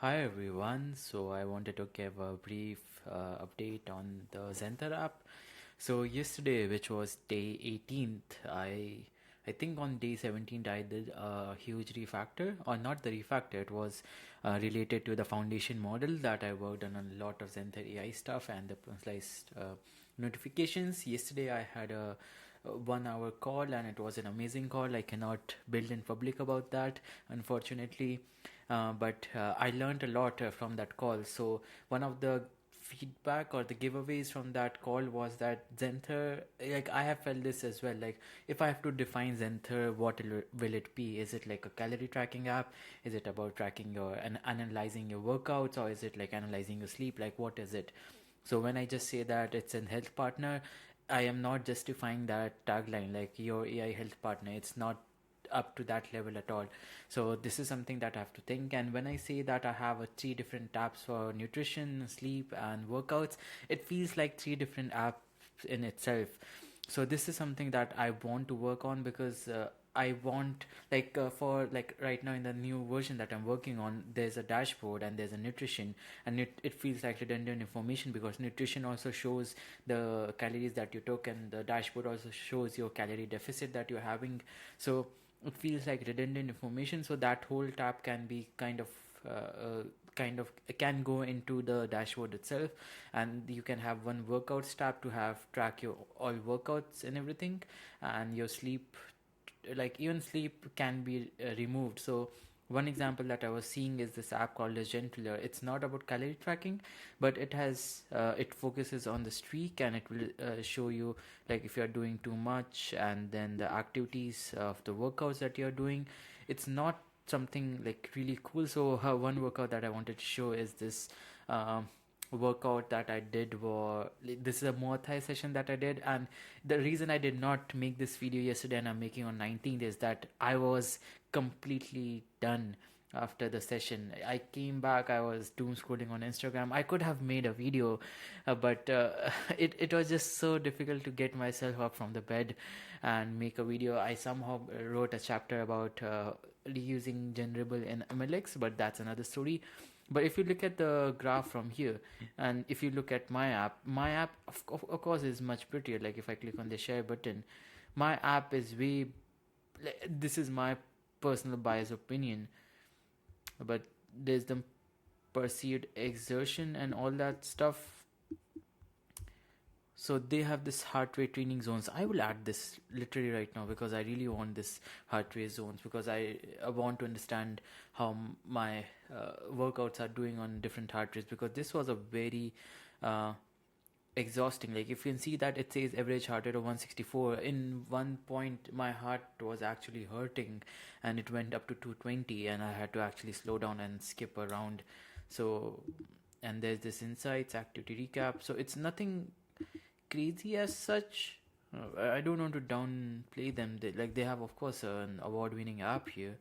Hi everyone. So I wanted to give a brief update on the Zenther app. So yesterday, which was day 18th, I think on day 17th I did a huge refactor, or not the refactor. It was related to the foundation model that I worked on a lot of Zenther AI stuff and the personalized notifications. Yesterday I had a 1 hour call and it was an amazing call. I cannot build in public about that, unfortunately. But I learned a lot from that call. So one of the feedback or the giveaways from that call was that Zenther, like I have felt this as well. Like if I have to define Zenther, what will it be? Is it like a calorie tracking app? Is it about tracking your and analyzing your workouts, or is it like analyzing your sleep? Like what is it? So when I just say that it's a health partner, I am not justifying that tagline like your AI health partner. It's not up to that level at all. So this is something that I have to think. And when I say that I have three different tabs for nutrition, sleep, and workouts, it feels like three different apps in itself. So this is something that I want to work on because I want for like right now in the new version that I'm working on, there's a dashboard and there's a nutrition, and it feels like redundant information because nutrition also shows the calories that you took, and the dashboard also shows your calorie deficit that you're having. So it feels like redundant information, so that whole tab can be kind of can go into the dashboard itself, and you can have one workouts tab to have track your all workouts and everything, and your sleep, like even sleep can be removed. So one example that I was seeing is this app called as Gentler. It's not about calorie tracking, but it focuses on the streak, and it will show you like if you're doing too much, and then the activities of the workouts that you're doing. It's not something like really cool. So one workout that I wanted to show is this um, workout that I did. This is a Muay Thai session that I did, and the reason I did not make this video yesterday and I'm making on 19th is that I was completely done after the session. I came back, I was doom scrolling on Instagram. I could have made a video, but it was just so difficult to get myself up from the bed and make a video. I somehow wrote a chapter about reusing generable in MLX, but that's another story. But if you look at the graph from here, and if you look at my app of course is much prettier. Like if I click on the share button, my app is way, this is my personal bias opinion, but there's the perceived exertion and all that stuff. So they have this heart rate training zones. I will add this literally right now because I really want this heart rate zones, because I want to understand how my workouts are doing on different heart rates, because this was a very uh, exhausting. Like if you can see that it says average heart rate of 164. In one point my heart was actually hurting and it went up to 220, and I had to actually slow down and skip around. So, and there's this insights activity recap. So it's nothing crazy as such. I don't want to downplay them. They have of course an award-winning app here,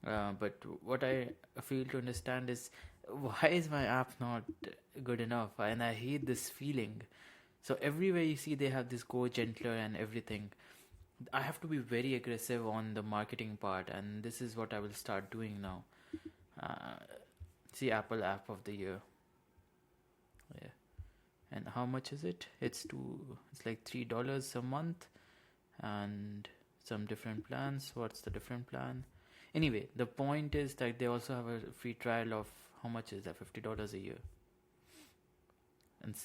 but what I fail to understand is why is my app not good enough? And I hate this feeling. So everywhere you see they have this go gentler and everything. I have to be very aggressive on the marketing part, and this is what I will start doing now. Uh, See, Apple App of the Year. Yeah. And how much is it? It's like $3 a month, and some different plans. What's the different plan? Anyway, the point is that they also have a free trial of, how much is that? $50 a year, and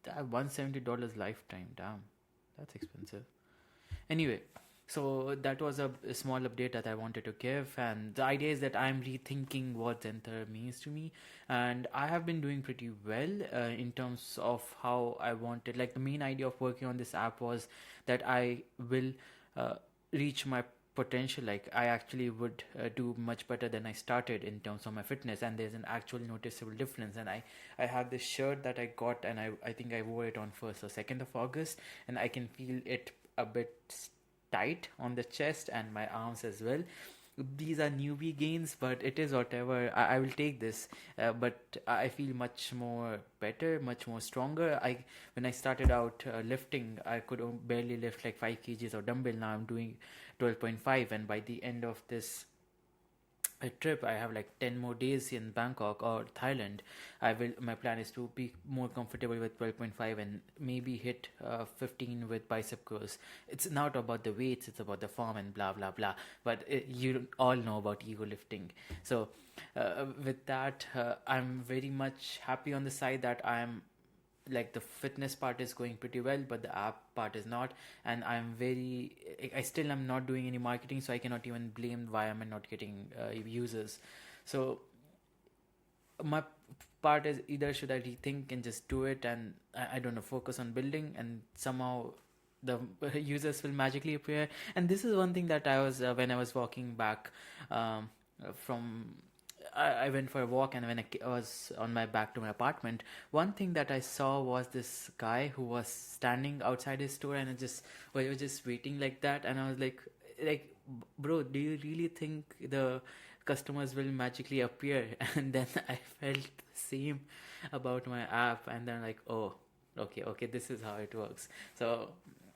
that $170 lifetime. Damn, that's expensive. Anyway, so that was a small update that I wanted to give, and the idea is that I'm rethinking what Zenther means to me, and I have been doing pretty well in terms of how I wanted. Like the main idea of working on this app was that I will uh, reach my potential. Like I actually would do much better than I started in terms of my fitness, and there's an actual noticeable difference. And I have this shirt that I got, and I think I wore it on 1st or 2nd of August, and I can feel it a bit tight on the chest and my arms as well. These are newbie gains, but it is whatever. I will take this. But I feel much more better, much more stronger. When I started out lifting, I could barely lift like 5 kgs of dumbbell. Now I'm doing 12.5, and by the end of this a trip. I have like 10 more days in Bangkok or Thailand. My plan is to be more comfortable with 12.5 and maybe hit 15 with bicep curls. It's not about the weights, it's about the form and blah blah blah. But you all know about ego lifting. So with that, I'm very much happy on the side that I'm like the fitness part is going pretty well, but the app part is not. And I still am not doing any marketing, so I cannot even blame why am I not getting users. So my part is, either should I rethink and just do it, and I don't know, focus on building, and somehow the users will magically appear. And this is one thing that I was when I was walking back from I went for a walk, and when I was on my back to my apartment, one thing that I saw was this guy who was standing outside his store, and he was just waiting like that. And I was like, bro, do you really think the customers will magically appear? And then I felt the same about my app, and then like, oh, okay, this is how it works. So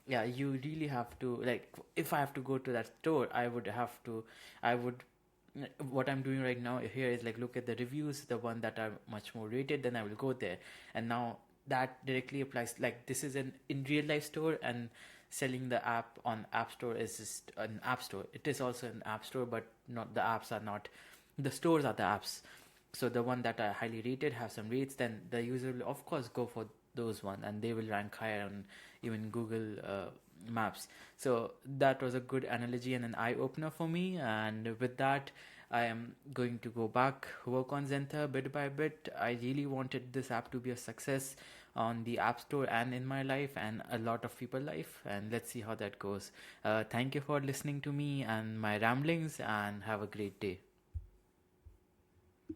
yeah, you really have to, like, if I have to go to that store, I would what I'm doing right now here is like look at the reviews, the one that are much more rated, then I will go there. And now that directly applies, like this is an in real life store, and selling the app on app store is just an app store. It is also an app store, but not the apps are not the stores are the apps. So the one that are highly rated have some rates, then the user will of course go for those one, and they will rank higher on even Google maps. So that was a good analogy and an eye opener for me. And with that, I am going to go back, work on Zenther bit by bit. I really wanted this app to be a success on the App Store and in my life and a lot of people's life. And let's see how that goes. Thank you for listening to me and my ramblings, and have a great day.